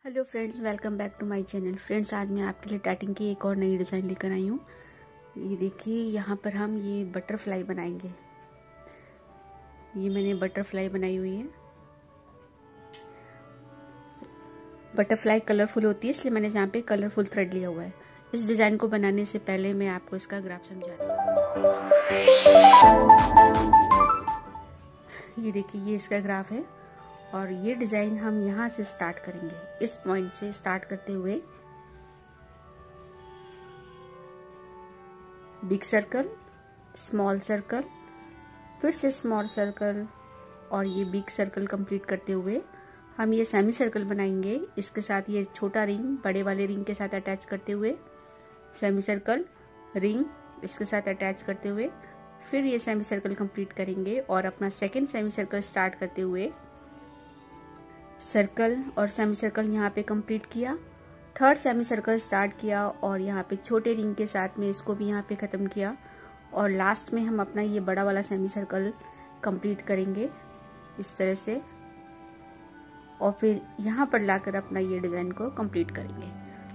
Hello friends, welcome back to my channel. Friends, आज मैं आपके लिए टैटिंग की एक और नई डिज़ाइन लेकर आई हूँ। ये देखिए, यहाँ पर हम ये बटरफ्लाई बनाएंगे। ये मैंने बटरफ्लाई बनाई हुई है। बटरफ्लाई कलरफुल होती है, इसलिए मैंने यहाँ पे कलरफुल थ्रेड लिया हुआ है। इस डिज़ाइन को बनाने से पहले मैं आपको इसका ग्राफ समझा रही हूँ। ये देखिए, ये इसका ग्राफ है और ये डिज़ाइन हम यहाँ से स्टार्ट करेंगे। इस पॉइंट से स्टार्ट करते हुए बिग सर्कल, स्मॉल सर्कल, फिर से स्मॉल सर्कल और ये बिग सर्कल कंप्लीट करते हुए हम ये सेमी सर्कल बनाएंगे। इसके साथ ये छोटा रिंग बड़े वाले रिंग के साथ अटैच करते हुए सेमी सर्कल, रिंग इसके साथ अटैच करते हुए फिर ये सेमी सर्कल कंप्लीट करेंगे और अपना सेकेंड सेमी सर्कल स्टार्ट करते हुए सर्कल और सेमी सर्कल यहाँ पे कंप्लीट किया। थर्ड सेमी सर्कल स्टार्ट किया और यहाँ पे छोटे रिंग के साथ में इसको भी यहाँ पे ख़त्म किया और लास्ट में हम अपना ये बड़ा वाला सेमी सर्कल कंप्लीट करेंगे इस तरह से और फिर यहाँ पर लाकर अपना ये डिज़ाइन को कंप्लीट करेंगे।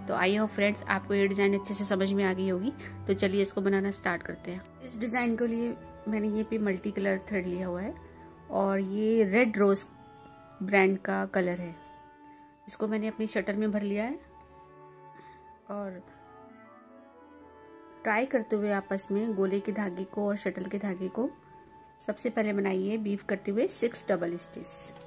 तो आई होप फ्रेंड्स आपको ये डिज़ाइन अच्छे से समझ में आ गई होगी। तो चलिए इसको बनाना स्टार्ट करते हैं। इस डिज़ाइन के लिए मैंने ये पे मल्टी कलर थ्रेड लिया हुआ है और ये रेड रोज ब्रांड का कलर है। इसको मैंने अपनी शटल में भर लिया है और ट्राई करते हुए आपस में गोले के धागे को और शटल के धागे को सबसे पहले बनाइए बीफ करते हुए 6 double stitch.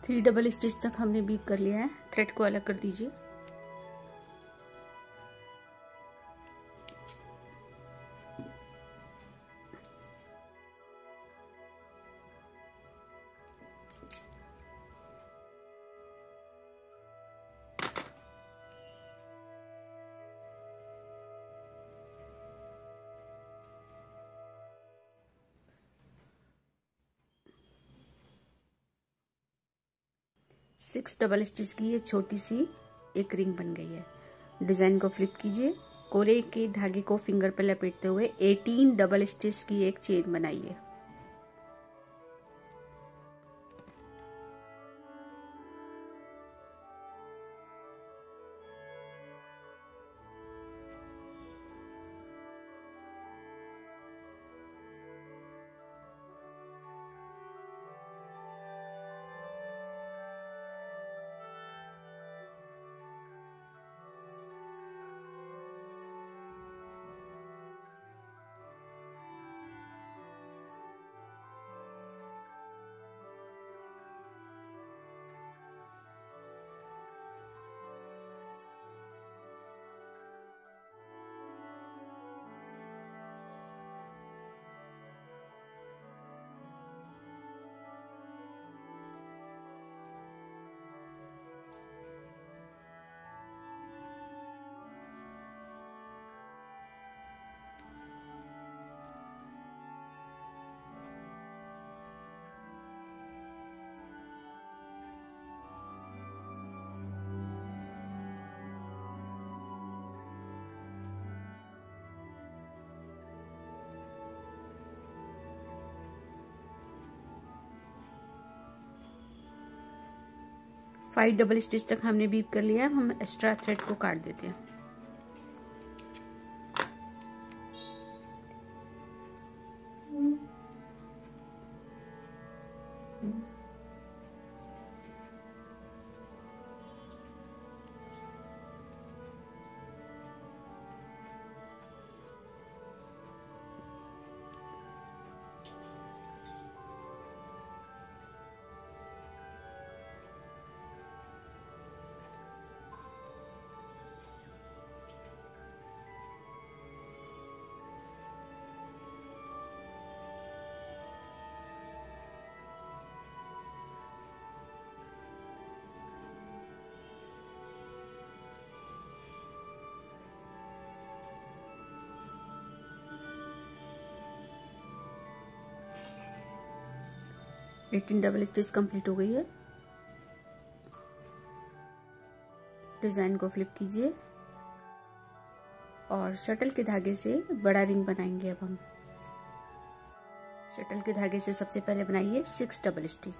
Three double stitch तक हमने बीफ कर लिया है। थ्रेड को अलग कर दीजिए। सिक्स डबल स्टिच की ये छोटी सी एक रिंग बन गई है। डिजाइन को फ्लिप कीजिए। कोरे के धागे को फिंगर पर लपेटते हुए 18 डबल स्टिच की एक चेन बनाइए। फाइव डबल स्टिच तक हमने बीप कर लिया है। हम एक्स्ट्रा थ्रेड को काट देते हैं। 18 डबल स्टिच कंप्लीट हो गई है। डिजाइन को फ्लिप कीजिए और शटल के धागे से बड़ा रिंग बनाएंगे। अब हम शटल के धागे से सबसे पहले बनाइए 6 double stitch.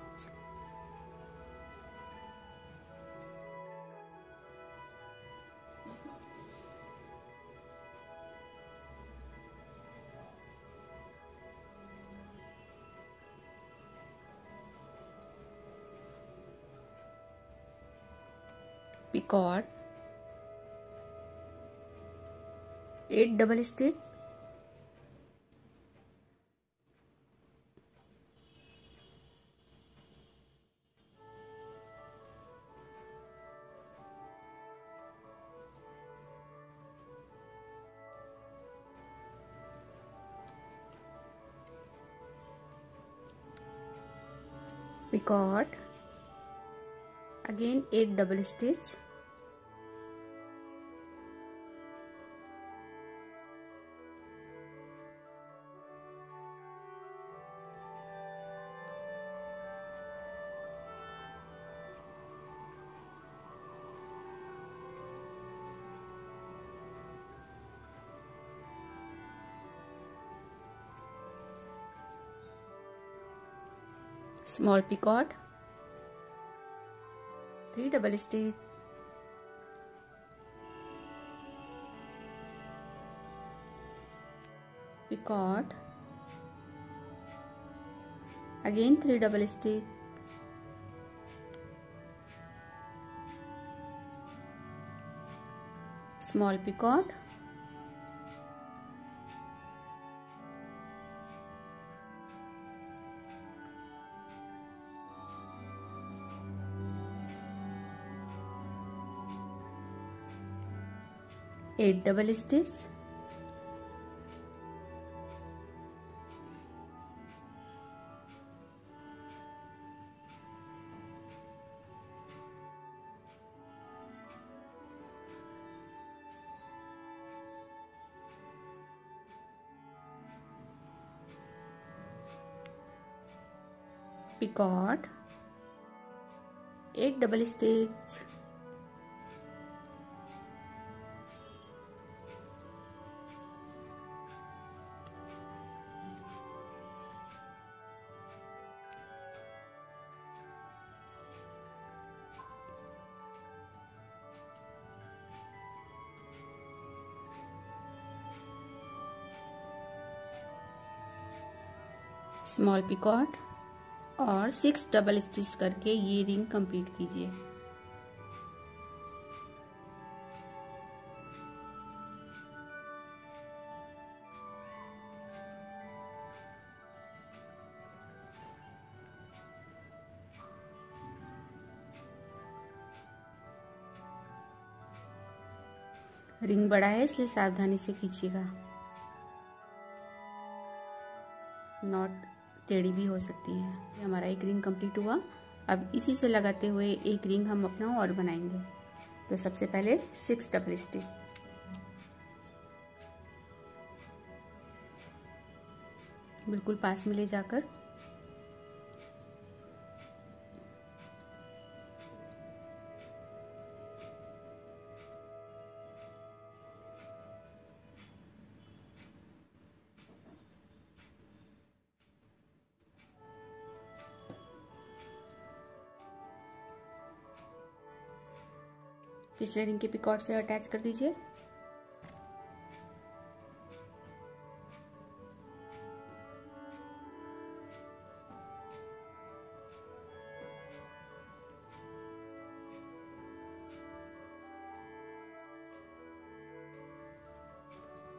Picot 8 double stitch, picot again 8 double stitch, small picot, 3 double stitch, picot, again 3 double stitch, small picot, eight double stitch, picot, 8 double stitch, small picot और 6 डबल स्टिच करके ये रिंग कंप्लीट कीजिए। Ring बड़ा है इसलिए सावधानी से खींचिएगा, not टेढ़ी भी हो सकती है। ये हमारा एक रिंग कंप्लीट हुआ। अब इसी से लगाते हुए एक रिंग हम अपना और बनाएंगे। तो सबसे पहले 6 डबल स्टिच, बिल्कुल पास में ले जाकर पिछले रिंग के पिकॉट से अटैच कर दीजिए।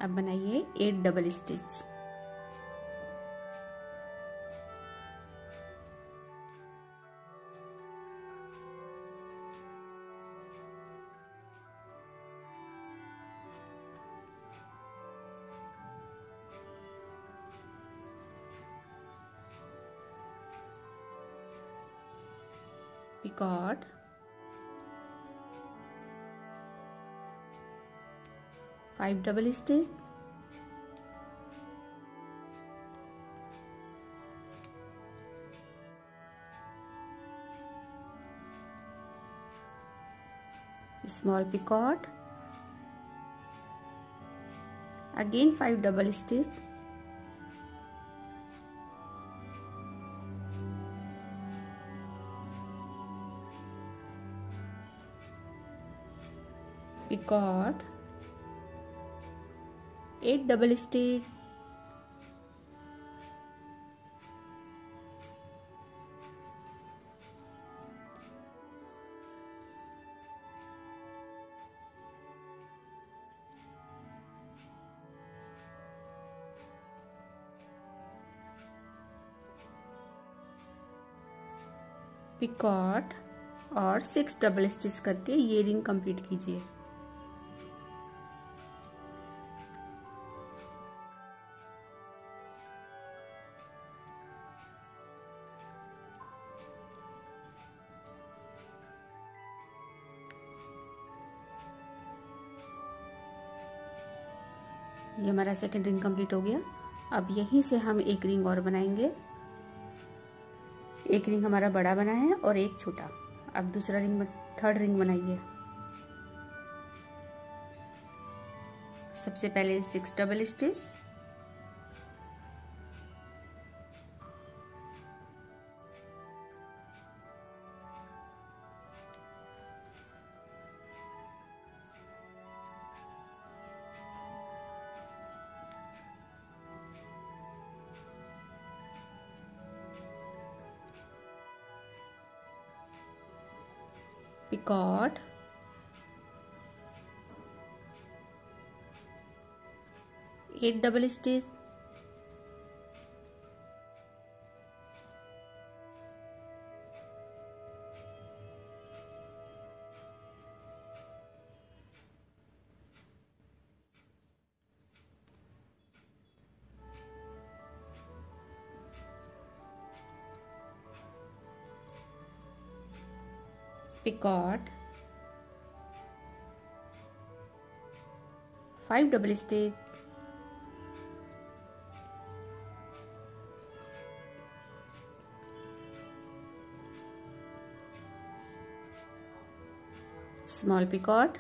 अब बनाइए 8 double stitch, picot, 5 double stitch, small picot, again 5 double stitch, picot, 8 double stitch, picot और 6 डबल स्टिच करके ये रिंग कंप्लीट कीजिए। ये हमारा सेकंड रिंग कंप्लीट हो गया। अब यहीं से हम एक रिंग और बनाएंगे। एक रिंग हमारा बड़ा बना है और एक छोटा। अब दूसरा रिंग, थर्ड रिंग बनाइए। सबसे पहले 6 double stitch, picot, 8 double stitch, picot, 5 double stitch, small picot,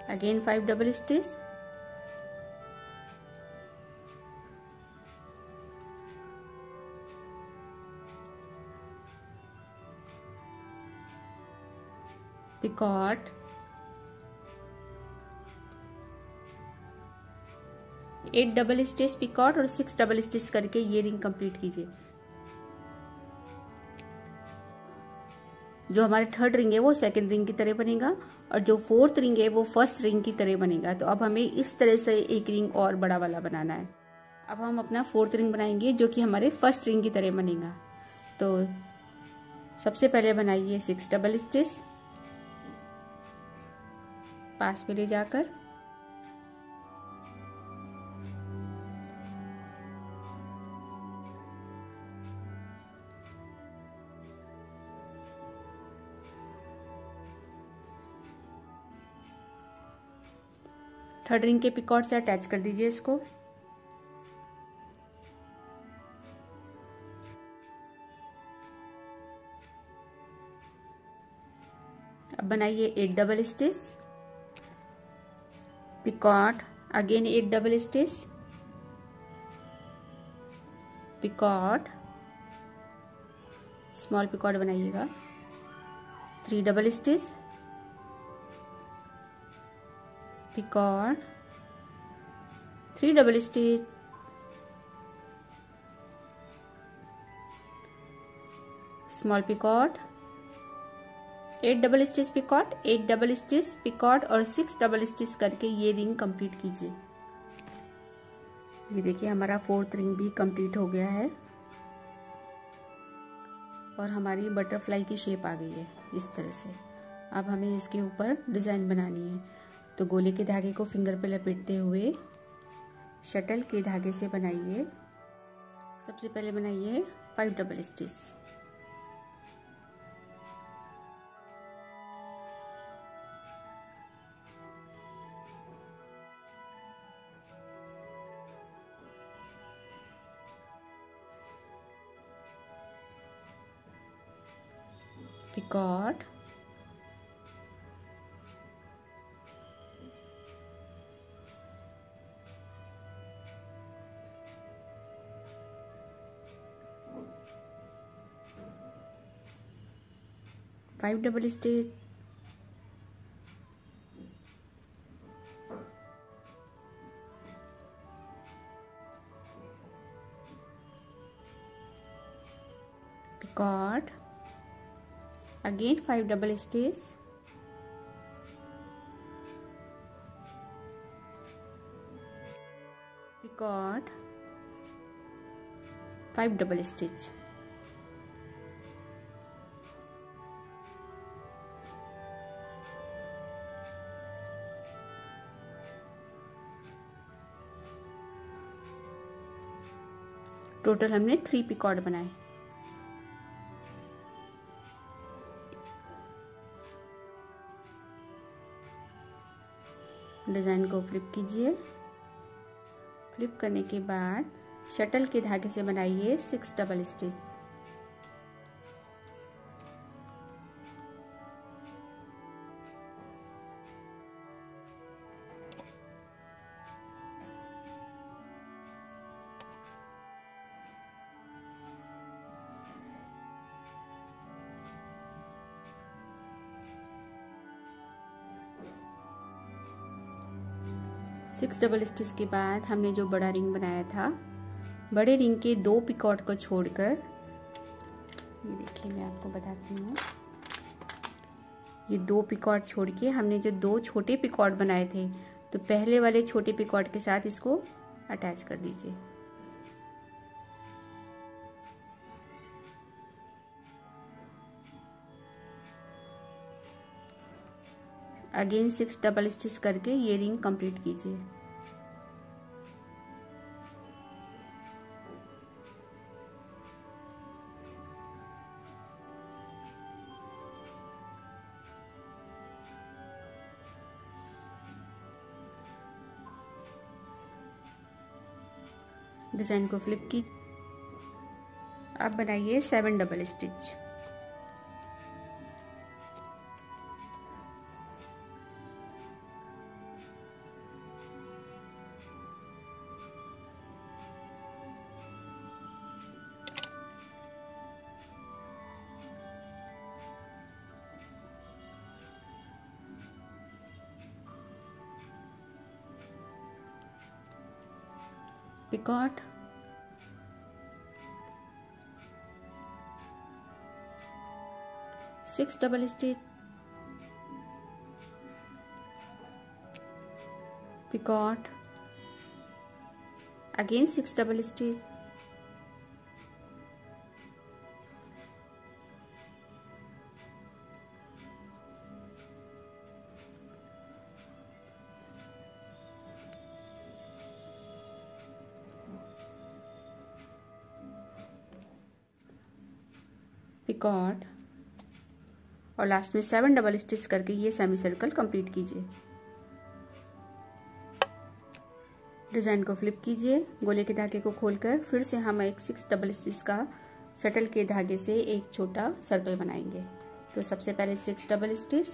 again 5 double stitch, picot, 8 double stitch picot और 6 डबल स्टिच करके ये रिंग कंप्लीट कीजिए। जो हमारे थर्ड रिंग है वो सेकंड रिंग की तरह बनेगा और जो फोर्थ रिंग है वो फर्स्ट रिंग की तरह बनेगा। तो अब हमें इस तरह से एक रिंग और बड़ा वाला बनाना है। अब हम अपना फोर्थ रिंग बनाएंगे जो कि हमारे फर्स्ट रिंग की तरह बनेगा। तो सबसे पहले बनाइए 6 डबल स्टिच, पास में ले जाकर थर्ड रिंग के पिकॉट से अटैच कर दीजिए इसको। अब बनाइए 8 double stitch, picot, again 8 double stitch, picot, small picot बनाइएगा, 3 double stitch, picot, 3 double stitch, small picot, 8 double stitch picot, 8 double stitch picot और 6 डबल स्टिच करके ये रिंग कंप्लीट कीजिए। ये देखिए हमारा फोर्थ रिंग भी कंप्लीट हो गया है और हमारी बटरफ्लाई की शेप आ गई है इस तरह से। अब हमें इसके ऊपर डिजाइन बनानी है। तो गोले के धागे को फिंगर पे लपेटते हुए शटल के धागे से बनाइए। सबसे पहले बनाइए 5 double stitch, picot, 5 double stitch, picot, again 5 double stitch, picot, 5 double stitch, total हमने 3 पिकॉट बनाए। डिज़ाइन को फ्लिप कीजिए। फ्लिप करने के बाद शटल के धागे से बनाइए 6 double stitch. Six double stitch के बाद हमने जो बड़ा रिंग बनाया था, बड़े रिंग के 2 पिकॉट को छोड़कर, ये देखिए मैं आपको बताती हूँ, ये 2 पिकॉट छोड़ के हमने जो 2 छोटे पिकॉट बनाए थे, तो पहले वाले छोटे पिकॉट के साथ इसको अटैच कर दीजिए। अगेन 6 डबल स्टिच करके ये रिंग कंप्लीट कीजिए। डिजाइन को फ्लिप कीजिए। अब बनाइए 7 double stitch. Picot, six double stitch, picot, again 6 double stitch, picot और लास्ट में 7 डबल स्टिच करके ये सेमी सर्कल कंप्लीट कीजिए। डिजाइन को फ्लिप कीजिए। गोले के धागे को खोलकर फिर से हम एक 6 डबल स्टिच का शटल के धागे से एक छोटा सर्कल बनाएंगे। तो सबसे पहले 6 डबल स्टिच,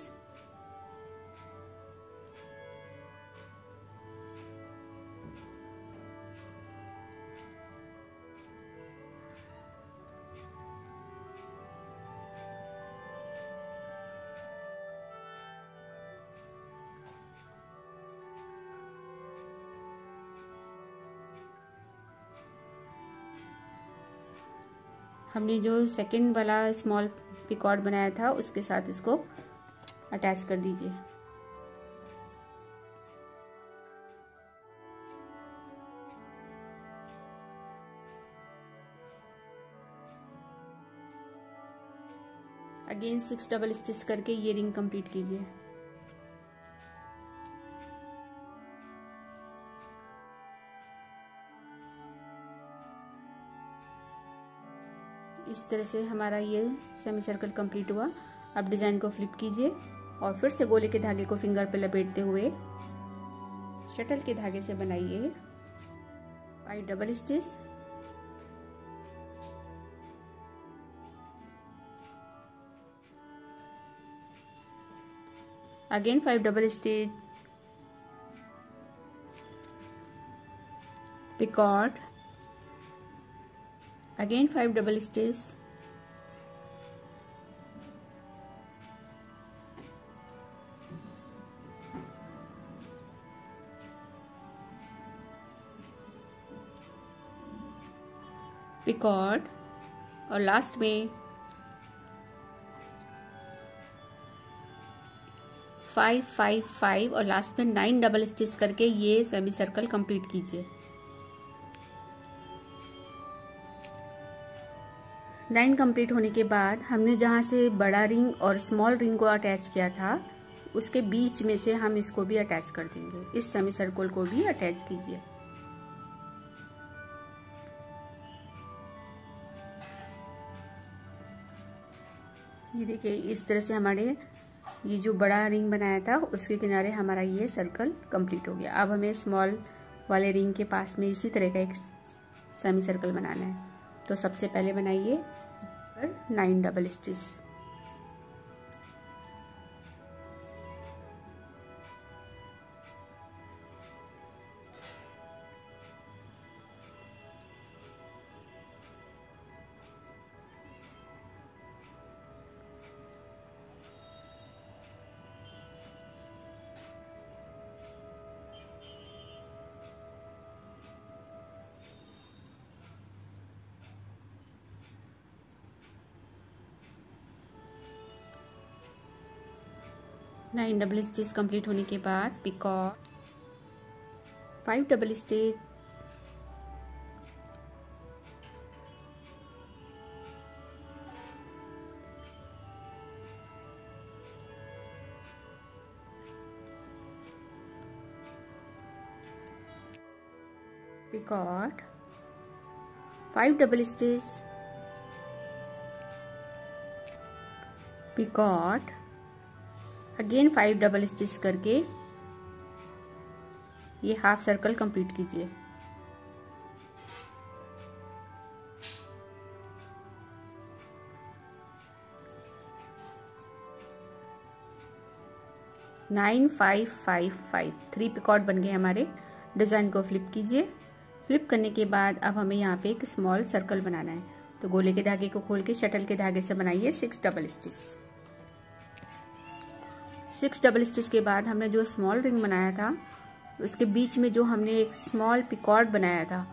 हमने जो सेकंड वाला स्मॉल पिकॉट बनाया था उसके साथ इसको अटैच कर दीजिए। अगेन 6 डबल स्टिच करके ये रिंग कंप्लीट कीजिए। इस तरह से हमारा ये सेमी सर्कल कंप्लीट हुआ। अब डिजाइन को फ्लिप कीजिए और फिर से गोले के धागे को फिंगर पे लपेटते हुए शटल के धागे से बनाइए 5 double stitch, again 5 double stitch, picot, again 5 double stitch, picot और लास्ट में 5 5 5 और लास्ट में 9 डबल स्टिच करके ये सेमी सर्कल कंप्लीट कीजिए। 9 कंप्लीट होने के बाद हमने जहाँ से बड़ा रिंग और स्मॉल रिंग को अटैच किया था उसके बीच में से हम इसको भी अटैच कर देंगे। इस सेमी सर्कल को भी अटैच कीजिए। ये देखिए इस तरह से हमारे ये जो बड़ा रिंग बनाया था उसके किनारे हमारा ये सर्कल कंप्लीट हो गया। अब हमें स्मॉल वाले रिंग के पास में इसी तरह का एक सेमी सर्कल बनाना है। तो सबसे पहले बनाइए 9 double stitch. Nine double stitch complete होने के बाद picot 5 double stitch, picot 5 double stitch, picot again 5 double stitch करके ये हाफ सर्कल कंप्लीट कीजिए। नाइन 5 5 5 3 पिकॉट बन गए हमारे। डिजाइन को फ्लिप कीजिए। फ्लिप करने के बाद अब हमें यहाँ पे एक स्मॉल सर्कल बनाना है। तो गोले के धागे को खोल के शटल के धागे से बनाइए 6 डबल स्टिच। 6 डबल स्टिच के बाद हमने जो स्मॉल रिंग बनाया था उसके बीच में जो हमने एक स्मॉल पिकॉट बनाया था,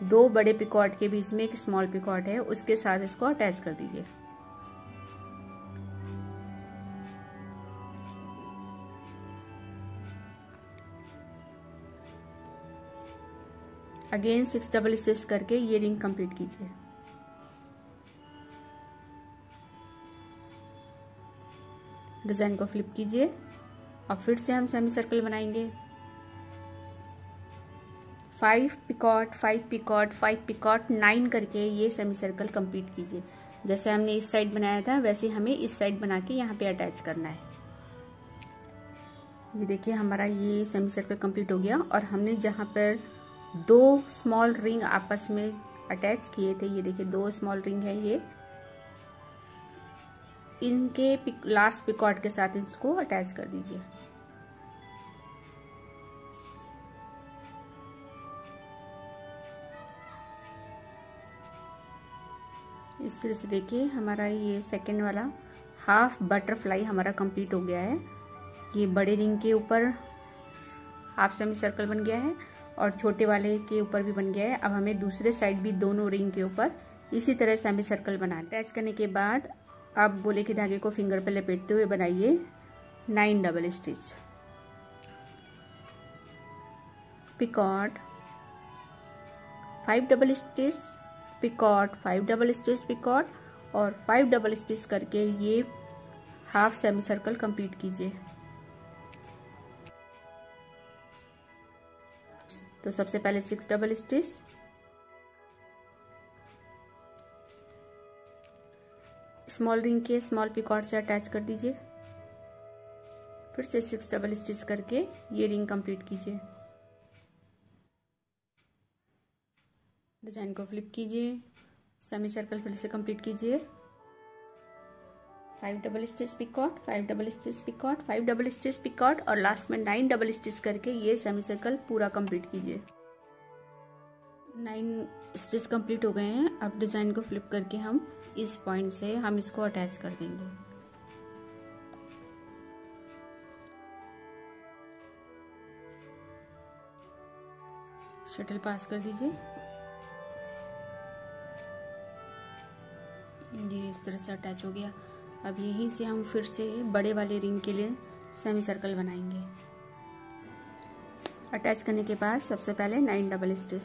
2 बड़े पिकॉट के बीच में एक स्मॉल पिकॉट है, उसके साथ इसको अटैच कर दीजिए। अगेन 6 डबल स्टिच करके ये रिंग कंप्लीट कीजिए। डिजाइन को फ्लिप कीजिए और फिर से हम सेमी सर्कल बनाएंगे। 5 पिकॉट 5 पिकॉट 5 पिकॉट 9 करके ये सेमी सर्कल कंप्लीट कीजिए। जैसे हमने इस साइड बनाया था वैसे हमें इस साइड बना के यहाँ पे अटैच करना है। ये देखिए हमारा ये सेमी सर्कल कंप्लीट हो गया और हमने जहाँ पर 2 स्मॉल रिंग आपस में अटैच किए थे, ये देखिए 2 स्मॉल रिंग है, ये इनके लास्ट पिकॉट के साथ इसको अटैच कर दीजिए। इस तरह से देखिए हमारा ये सेकंड वाला हाफ बटरफ्लाई हमारा कंप्लीट हो गया है। ये बड़े रिंग के ऊपर हाफ सेमी सर्कल बन गया है और छोटे वाले के ऊपर भी बन गया है। अब हमें दूसरे साइड भी दोनों रिंग के ऊपर इसी तरह सेमी सर्कल बनाना है। अटैच करने के बाद आप गोले के धागे को फिंगर पे लपेटते हुए बनाइए 9 double stitch. Picot 5 double stitch, picot 5 double stitch, picot और 5 डबल स्टिच करके ये हाफ सेमी सर्कल कंप्लीट कीजिए। तो सबसे पहले 6 डबल स्टिच, स्मॉल रिंग के स्मॉल पिकॉट से अटैच कर दीजिए। फिर से 6 डबल स्टिच करके ये रिंग कंप्लीट कीजिए। डिजाइन को फ्लिप कीजिए, सेमी सर्कल फिर से कंप्लीट कीजिए। 5 double stitch picot 5 double stitch picot 5 double stitch picot और लास्ट में 9 डबल स्टिच करके ये सेमी सर्कल पूरा कंप्लीट कीजिए। 9 स्टिच कंप्लीट हो गए हैं। अब डिजाइन को फ्लिप करके हम इस पॉइंट से हम इसको अटैच कर देंगे। शटल पास कर दीजिए। ये इस तरह से अटैच हो गया। अब यहीं से हम फिर से बड़े वाले रिंग के लिए सेमी सर्कल बनाएंगे। अटैच करने के बाद सबसे पहले 9 डबल स्टिच,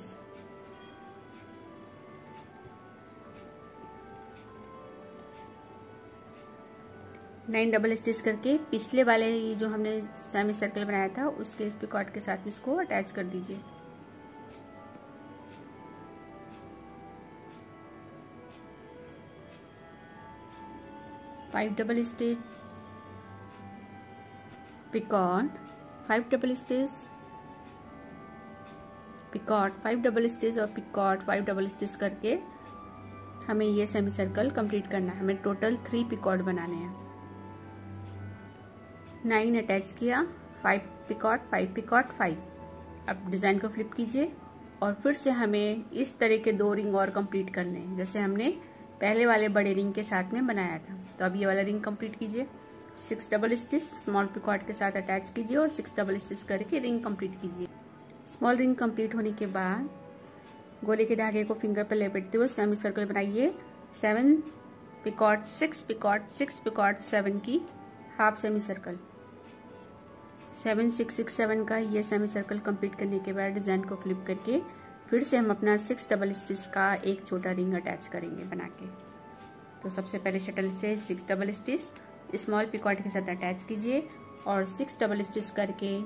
डबल स्टिच करके पिछले वाले जो हमने सेमी सर्कल बनाया था उसके इस पिकॉट के साथ इसको अटैच कर दीजिए। Five double stitch, picot, 5 double stitch, picot, 5 double stitch और पिकॉट 5 डबल स्टिच करके हमें ये सेमी सर्कल कंप्लीट करना है। हमें टोटल 3 पिकॉट बनाने हैं। 9 अटैच किया, 5 पिकॉट, 5 पिकॉट, 5। अब डिजाइन को फ्लिप कीजिए और फिर से हमें इस तरह के 2 रिंग और कंप्लीट करने हैं जैसे हमने पहले वाले बड़े रिंग के साथ में बनाया था। तो अब ये वाला रिंग कंप्लीट कीजिए। 6 डबल स्टिच स्मॉल पिकॉट के साथ अटैच कीजिए और 6 डबल स्टिच करके रिंग कंप्लीट कीजिए। स्मॉल रिंग कंप्लीट होने के बाद गोले के धागे को फिंगर पर लपेटते हुए सेमी सर्कल बनाइए। 7 पिकॉट, 6 पिकॉट, 6 पिकॉट, 7 की हाफ सेमी सर्कल। 7 6 6 7 का ये सेमी सर्कल कंप्लीट करने के बाद डिजाइन को फ्लिप करके फिर से हम अपना 6 डबल स्टिच का एक छोटा रिंग अटैच करेंगे बना के। तो सबसे पहले शटल से 6 डबल स्टिच स्मॉल पिकॉट के साथ अटैच कीजिए और 6 डबल स्टिच करके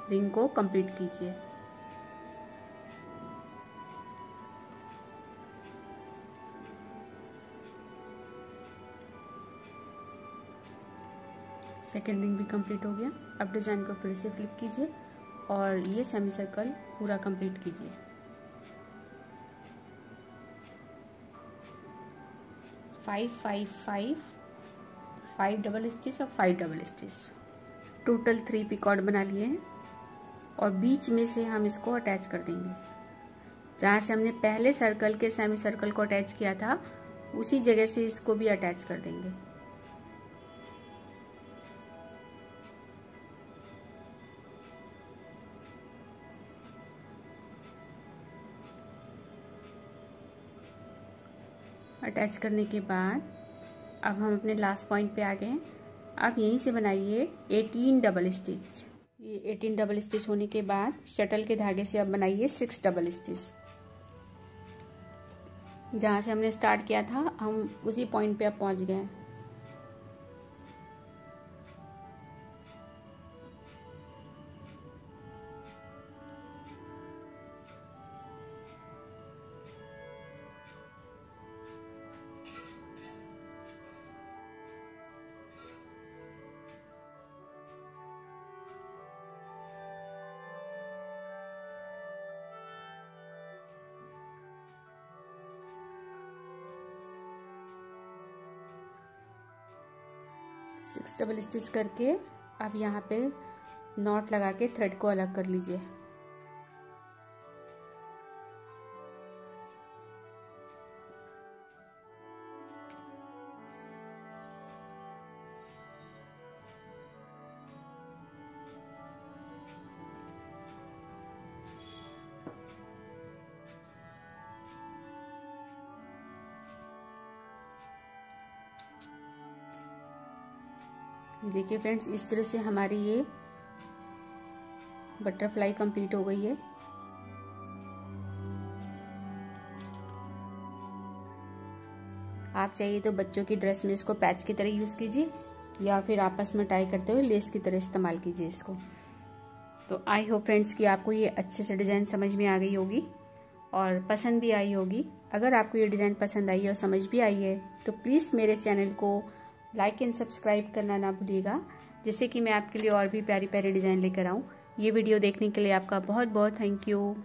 रिंग को कंप्लीट कीजिए। सेकेंड रिंग भी कंप्लीट हो गया। अब डिजाइन को फिर से फ्लिप कीजिए और ये सेमी सर्कल पूरा कंप्लीट कीजिए। फाइव 5 5 5 डबल स्टिच और 5 डबल स्टिच, टोटल 3 पिकॉट बना लिए हैं और बीच में से हम इसको अटैच कर देंगे। जहाँ से हमने पहले सर्कल के सेमी सर्कल को अटैच किया था उसी जगह से इसको भी अटैच कर देंगे। अटैच करने के बाद अब हम अपने लास्ट पॉइंट पे आ गए हैं। अब यहीं से बनाइए 18 डबल स्टिच। ये 18 डबल स्टिच होने के बाद शटल के धागे से अब बनाइए 6 डबल स्टिच। जहाँ से हमने स्टार्ट किया था हम उसी पॉइंट पे अब पहुँच गए। सिक्स डबल स्टिच करके अब यहाँ पे नॉट लगा के थ्रेड को अलग कर लीजिए। ये देखिए फ्रेंड्स, इस तरह से हमारी ये बटरफ्लाई कंप्लीट हो गई है। आप चाहिए तो बच्चों की ड्रेस में इसको पैच की तरह यूज कीजिए या फिर आपस में टाई करते हुए लेस की तरह इस्तेमाल कीजिए इसको। तो आई होप फ्रेंड्स कि आपको ये अच्छे से डिजाइन समझ में आ गई होगी और पसंद भी आई होगी। अगर आपको ये डिजाइन पसंद आई और समझ भी आई है तो प्लीज मेरे चैनल को लाइक एंड सब्सक्राइब करना ना भूलिएगा, जिससे कि मैं आपके लिए और भी प्यारी प्यारी डिजाइन लेकर आऊँ। ये वीडियो देखने के लिए आपका बहुत बहुत थैंक यू।